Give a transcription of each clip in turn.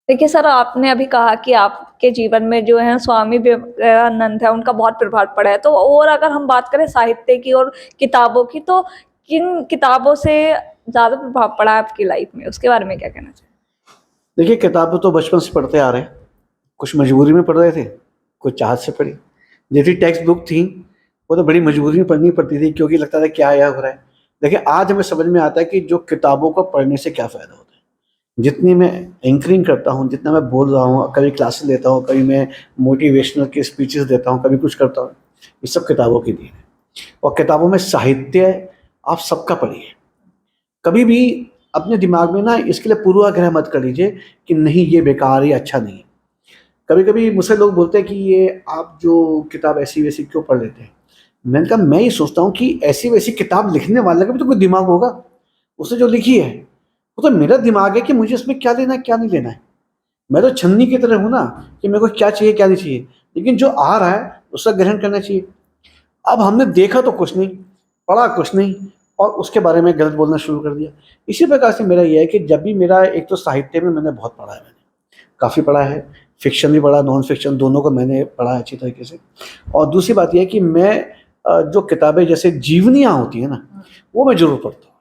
देखिए सर, आपने अभी कहा कि आपके जीवन में जो है स्वामी विवेकानंद है, उनका बहुत प्रभाव पड़ा है। तो और अगर हम बात करें साहित्य की और किताबों की, तो किन किताबों से ज़्यादा प्रभाव पड़ा है आपकी लाइफ में? उसके बारे में क्या कहना चाहिए? देखिए, किताबें तो बचपन से पढ़ते आ रहे हैं। कुछ मजबूरी में पढ़ रहे थे, कुछ चाहत से पढ़ी। जैसी टेक्स्ट बुक थी, वो तो बड़ी मजबूरी में पढ़नी पड़ती थी क्योंकि लगता था क्या यह हो रहा है। देखिए, आज हमें समझ में आता है कि जो किताबों को पढ़ने से क्या फ़ायदा होता है। जितनी मैं एंकरिंग करता हूँ, जितना मैं बोल रहा हूँ, कभी क्लासेस लेता हूँ, कभी मैं मोटिवेशनल के स्पीचेस देता हूँ, कभी कुछ करता हूँ, ये सब किताबों की देन है। और किताबों में साहित्य आप सबका पढ़िए। कभी भी अपने दिमाग में ना इसके लिए पूर्वाग्रह मत कर लीजिए कि नहीं ये बेकार है, ये अच्छा नहीं है। कभी कभी मुझसे लोग बोलते हैं कि ये आप जो किताब ऐसी वैसी क्यों पढ़ लेते हैं। मैंने कहा मैं ये सोचता हूँ कि ऐसी वैसी किताब लिखने वाले का भी तो कोई दिमाग होगा। उसने जो लिखी है वो तो मेरा दिमाग है कि मुझे इसमें क्या लेना है क्या नहीं लेना है। मैं तो छन्नी की तरह हूँ ना कि मेरे को क्या चाहिए क्या नहीं चाहिए, लेकिन जो आ रहा है उसका ग्रहण करना चाहिए। अब हमने देखा तो कुछ नहीं, पढ़ा कुछ नहीं, और उसके बारे में गलत बोलना शुरू कर दिया। इसी प्रकार से मेरा ये है कि जब भी मेरा एक तो साहित्य में मैंने बहुत पढ़ा है, मैंने काफ़ी पढ़ा है, फ़िक्शन भी पढ़ा, नॉन फ़िक्शन दोनों को मैंने पढ़ा है अच्छी तरीके से। और दूसरी बात ये है कि मैं जो किताबें जैसे जीवनियाँ होती हैं ना, वो मैं ज़रूर पढ़ता हूँ।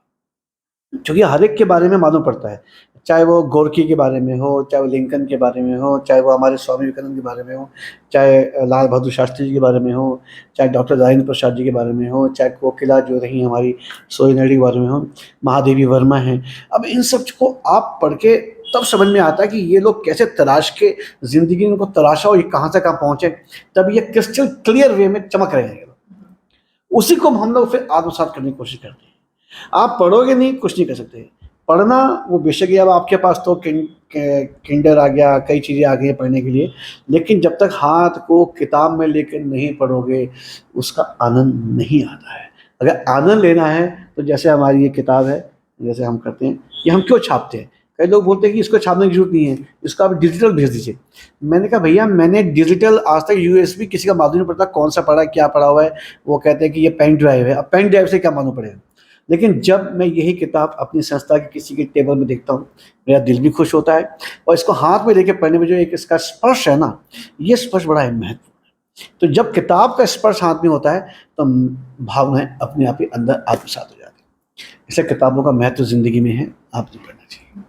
क्योंकि हर एक के बारे में मालूम पड़ता है, चाहे वो गोरकी के बारे में हो, चाहे वो लिंकन के बारे में हो, चाहे वो हमारे स्वामी विवेकानंद के बारे में हो, चाहे लाल बहादुर शास्त्री जी के बारे में हो, चाहे डॉक्टर राजेंद्र प्रसाद जी के बारे में हो, चाहे कोकिला जो रही हमारी सोहिनी के बारे में हो, महादेवी वर्मा हैं। अब इन सब को आप पढ़ के तब समझ में आता है कि ये लोग कैसे तराश के ज़िंदगी में उनको तराशा और ये कहाँ से कहाँ पहुँचे, तब ये क्रिस्टल क्लियर वे में चमक रहे हैं ये लोग। उसी को हम लोग फिर आत्मसात करने की कोशिश करते हैं। आप पढ़ोगे नहीं, कुछ नहीं कर सकते। पढ़ना वो बेशक ही अब आपके पास तो किंडर आ गया, कई चीज़ें आ गई हैं पढ़ने के लिए, लेकिन जब तक हाथ को किताब में लेकर नहीं पढ़ोगे, उसका आनंद नहीं आता है। अगर आनंद लेना है तो जैसे हमारी ये किताब है, जैसे हम करते हैं, ये हम क्यों छापते हैं? कई लोग बोलते हैं कि इसको छापने की ज़रूरत नहीं है, इसको आप डिजिटल भेज दीजिए। मैंने कहा भैया मैंने डिजिटल आज तक यूएसबी किसी का मालूम नहीं पड़ता कौन सा पढ़ा है, क्या पढ़ा हुआ है। वो कहते हैं कि ये पेन ड्राइव है, अब पेन ड्राइव से क्या मालूम पड़ेगा। लेकिन जब मैं यही किताब अपनी संस्था के किसी के टेबल में देखता हूँ, मेरा दिल भी खुश होता है। और इसको हाथ में लेके पढ़ने में जो एक इसका स्पर्श है ना, ये स्पर्श बड़ा महत्वपूर्ण है। तो जब किताब का स्पर्श हाथ में होता है तो भावनाएं अपने आप ही अंदर आत्मसात हो जाती है। इसलिए किताबों का महत्व जिंदगी में है, आपको पढ़ना चाहिए।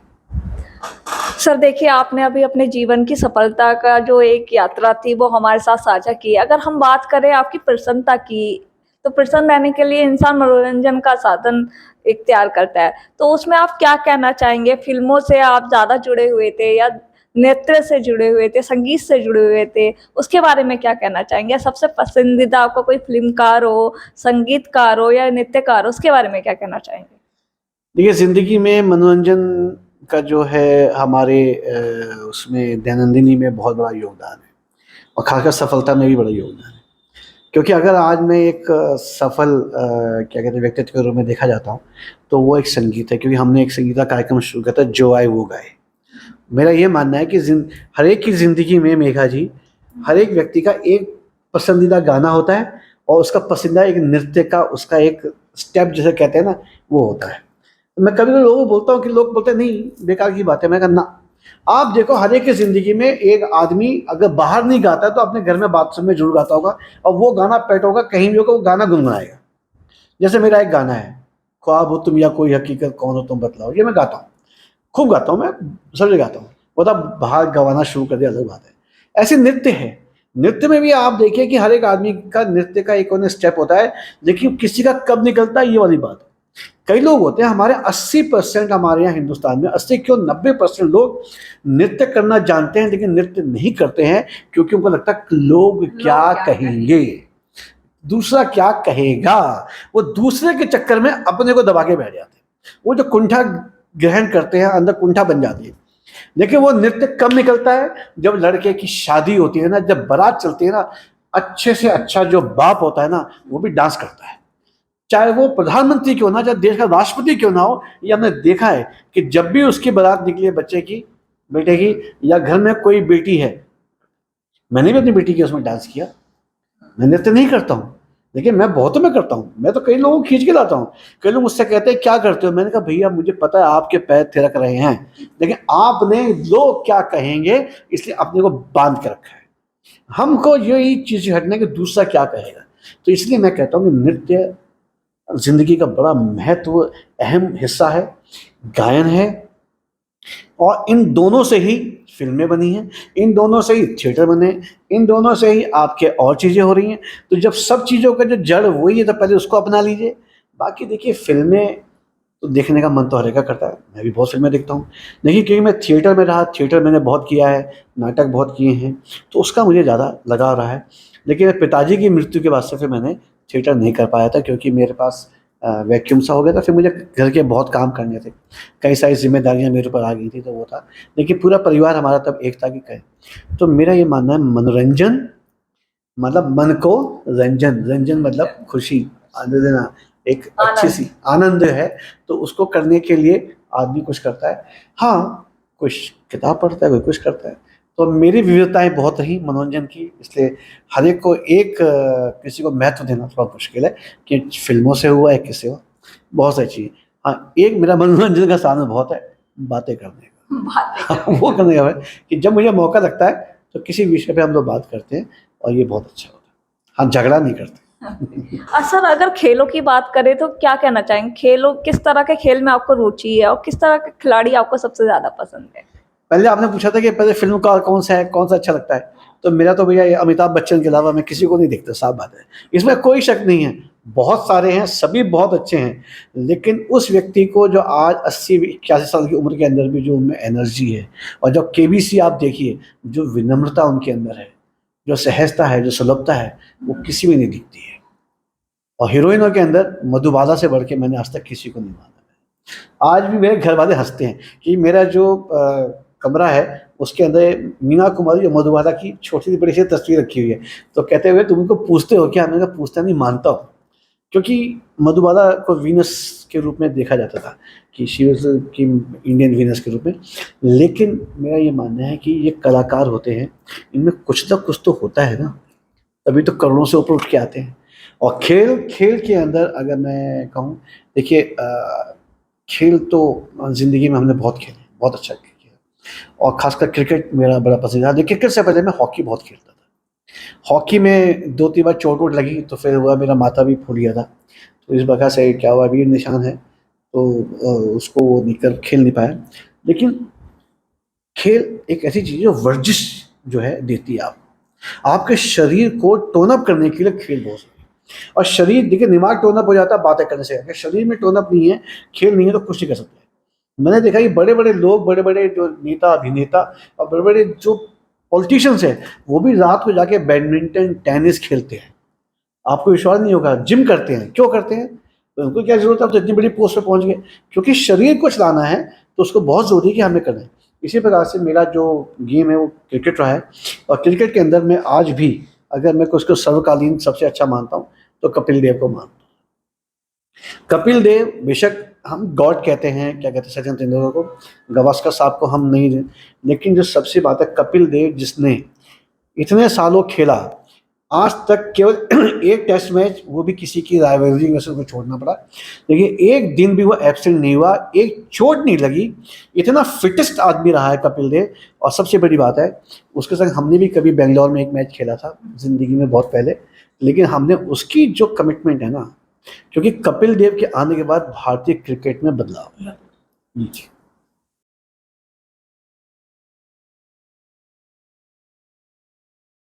सर देखिए, आपने अभी अपने जीवन की सफलता का जो एक यात्रा थी वो हमारे साथ साझा की है। अगर हम बात करें आपकी प्रसन्नता की, तो प्रसन्न रहने के लिए इंसान मनोरंजन का साधन इख्तियार करता है। तो उसमें आप क्या कहना चाहेंगे? फ़िल्मों से आप ज़्यादा जुड़े हुए थे या नृत्य से जुड़े हुए थे, संगीत से जुड़े हुए थे? उसके बारे में क्या कहना चाहेंगे? या सबसे पसंदीदा आपका कोई फ़िल्मकार हो, संगीतकार हो या नृत्यकार हो, उसके बारे में क्या कहना चाहेंगे? देखिए ज़िंदगी में मनोरंजन का जो है हमारे उसमें दैनंदिनी में बहुत बड़ा योगदान है, और खासकर सफलता में भी बड़ा योगदान है। क्योंकि अगर आज मैं एक सफल क्या कहते हैं व्यक्तित्व के रूप में देखा जाता हूँ, तो वो एक संगीत है। क्योंकि हमने एक संगीत का कार्यक्रम शुरू किया था, जो आए वो गाए। मेरा ये मानना है कि हर एक की ज़िंदगी में मेघा जी, हर एक व्यक्ति का एक पसंदीदा गाना होता है, और उसका पसंदीदा एक नृत्य का उसका एक स्टेप जिसे कहते हैं ना, वो होता है। मैं कभी कभी लोगों को बोलता हूँ कि लोग बोलते हैं नहीं बेकार की बात है। मैं कहना आप देखो, हर एक की जिंदगी में एक आदमी अगर बाहर नहीं गाता तो अपने घर में बाथरूम में जरूर गाता होगा, और वो गाना पेट होगा कहीं भी होगा, वो गाना गुनगुनाएगा। जैसे मेरा एक गाना है, ख्वाब हो तुम या कोई हकीकत, कौन हो तुम बतलाओ, ये मैं गाता हूँ, खूब गाता हूँ, मैं सब जगह गाता हूँ। वो तब बाहर गवाना शुरू कर दिया, अलग बात है। ऐसे नृत्य है, नृत्य में भी आप देखिए कि हर एक आदमी का नृत्य का एक स्टेप होता है, लेकिन किसी का कब निकलता है ये वाली बात। कई लोग होते हैं हमारे 80% हमारे यहाँ हिंदुस्तान में 80 क्यों 90% लोग नृत्य करना जानते हैं लेकिन नृत्य नहीं करते हैं, क्योंकि उनको लगता है लोग क्या कहेंगे, दूसरा क्या कहेगा। वो दूसरे के चक्कर में अपने को दबा के बैठ जाते हैं, वो जो कुंठा ग्रहण करते हैं अंदर कुंठा बन जाती है। देखिए वो नृत्य कब निकलता है, जब लड़के की शादी होती है ना, जब बारात चलती है ना, अच्छे से अच्छा जो बाप होता है ना वो भी डांस करता है, चाहे वो प्रधानमंत्री क्यों ना, चाहे देश का राष्ट्रपति क्यों ना हो। ये हमने देखा है कि जब भी उसकी बारात निकली है बच्चे की, बेटे की, या घर में कोई बेटी है, मैंने भी अपनी बेटी की उसमें डांस किया। मैं नृत्य नहीं करता हूँ, देखिए मैं बहुतों में करता हूँ, मैं तो कई लोगों को खींच के लाता हूँ। कई लोग मुझसे कहते हैं क्या करते हो, मैंने कहा भैया मुझे पता है आपके पैर थिरक रहे हैं, लेकिन आपने लोग क्या कहेंगे इसलिए अपने को बांध के रखा है। हमको यही चीज़ हटने कि दूसरा क्या कहेगा। तो इसलिए मैं कहता हूँ कि नृत्य जिंदगी का बड़ा महत्व अहम हिस्सा है, गायन है, और इन दोनों से ही फिल्में बनी हैं, इन दोनों से ही थिएटर बने, इन दोनों से ही आपके और चीज़ें हो रही हैं। तो जब सब चीज़ों का जो जड़ वही है तो पहले उसको अपना लीजिए। बाकी देखिए फिल्में तो देखने का मन तो हर एक का करता है, मैं भी बहुत फिल्में देखता हूँ। देखिए क्योंकि मैं थिएटर में रहा, थिएटर मैंने बहुत किया है, नाटक बहुत किए हैं, तो उसका मुझे ज़्यादा लगाव रहा है। लेकिन पिताजी की मृत्यु के बाद से फिर मैंने थिएटर नहीं कर पाया था, क्योंकि मेरे पास वैक्यूम सा हो गया था, फिर मुझे घर के बहुत काम करने थे, कई सारी जिम्मेदारियां मेरे ऊपर आ गई थी, तो वो था। लेकिन पूरा परिवार हमारा तब एक था कि कहे। तो मेरा ये मानना है मनोरंजन मतलब मन को रंजन, रंजन मतलब खुशी, आनंद देना, एक अच्छी सी आनंद है, तो उसको करने के लिए आदमी कुछ करता है। हाँ, कुछ किताब पढ़ता है, कोई कुछ करता है। तो मेरी विविधताएं बहुत रही मनोरंजन की, इसलिए हर एक को एक किसी को महत्व देना थोड़ा मुश्किल है कि फिल्मों से हुआ है किसी हो, बहुत सारी चीज़। हाँ, एक मेरा मनोरंजन का साधन बहुत है, बातें करने का। वो करने का है कि जब मुझे मौका लगता है तो किसी विषय पे हम लोग बात करते हैं, और ये बहुत अच्छा होता है। हाँ, झगड़ा नहीं करते। सर अगर खेलों की बात करें तो क्या कहना चाहेंगे, खेलों किस तरह के खेल में आपको रुचि है और किस तरह के खिलाड़ी आपको सबसे ज्यादा पसंद है? पहले आपने पूछा था कि पहले फिल्म का कौन सा है, कौन सा अच्छा लगता है, तो मेरा तो भैया ये अमिताभ बच्चन के अलावा मैं किसी को नहीं देखता, साफ बात है, इसमें कोई शक नहीं है। बहुत सारे हैं, सभी बहुत अच्छे हैं, लेकिन उस व्यक्ति को जो आज 80-81 साल की उम्र के अंदर भी जो उनमें एनर्जी है, और जो केबीसी आप देखिए, जो विनम्रता उनके अंदर है, जो सहजता है, जो सुलभता है, वो किसी में नहीं दिखती है। और हीरोइनों के अंदर मधुबाला से बढ़ के मैंने आज तक किसी को नहीं माना। आज भी मेरे घर वाले हंसते हैं कि मेरा जो कमरा है उसके अंदर मीना कुमारी और मधुबाला की छोटी सी बड़ी सी तस्वीर रखी हुई है। तो कहते हुए तुम इनको पूछते हो क्या, मैंने कहा पूछता नहीं, मानता हूँ। क्योंकि मधुबाला को वीनस के रूप में देखा जाता था कि शी वाज की इंडियन वीनस के रूप में। लेकिन मेरा ये मानना है कि ये कलाकार होते हैं, इनमें कुछ ना कुछ तो होता है ना, तभी तो करोड़ों से ऊपर उठ के आते हैं। और खेल खेल के अंदर अगर मैं कहूँ, देखिए खेल तो ज़िंदगी में हमने बहुत खेले, बहुत अच्छा किया, और खासकर क्रिकेट मेरा बड़ा पसंदीदा। लेकिन क्रिकेट से पहले मैं हॉकी बहुत खेलता था। हॉकी में 2-3 बार चोट वोट लगी, तो फिर हुआ मेरा माथा भी फूल गया था, तो इस वजह से क्या हुआ, अभी निशान है, तो उसको वो निकल खेल नहीं पाया। लेकिन खेल एक ऐसी चीज़ है जो वर्जिश जो है देती है आपके शरीर को टोन अप करने के लिए खेल बहुत ज़रूरी है। और शरीर देखिए, दिमाग टोन अप हो जाता है बातें करने से, अगर शरीर में टोन अप नहीं है, खेल नहीं है, तो कुछ नहीं कर सकते। मैंने देखा कि बड़े बड़े लोग, बड़े बड़े जो नेता अभिनेता और बड़े बड़े जो पॉलिटिशियंस हैं, वो भी रात को जाके बैडमिंटन टेनिस खेलते हैं। आपको विश्वास नहीं होगा, जिम करते हैं। क्यों करते हैं? तो उनको क्या जरूरत है, तो इतनी बड़ी पोस्ट पे पहुंच गए। क्योंकि शरीर को चलाना है तो उसको बहुत जरूरी है कि हमें करना है। इसी प्रकार से मेरा जो गेम है वो क्रिकेट रहा है, और क्रिकेट के अंदर मैं आज भी, अगर मैं उसको सर्वकालीन सबसे अच्छा मानता हूँ, तो कपिल देव को मानता हूँ। कपिल देव, बेशक हम गॉड कहते हैं, क्या कहते हैं, सचिन तेंदुलकर को, गावस्कर साहब को हम नहीं, लेकिन जो सबसे बात है, कपिल देव जिसने इतने सालों खेला, आज तक केवल एक टेस्ट मैच, वो भी किसी की राइवलरी की वजह से उसको छोड़ना पड़ा, लेकिन एक दिन भी वो एब्सेंट नहीं हुआ, एक चोट नहीं लगी। इतना फिटेस्ट आदमी रहा है कपिल देव। और सबसे बड़ी बात है, उसके संग हमने भी कभी बेंगलोर में एक मैच खेला था जिंदगी में बहुत पहले, लेकिन हमने उसकी जो कमिटमेंट है ना, क्योंकि कपिल देव के आने के बाद भारतीय क्रिकेट में बदलाव हुआ। जी।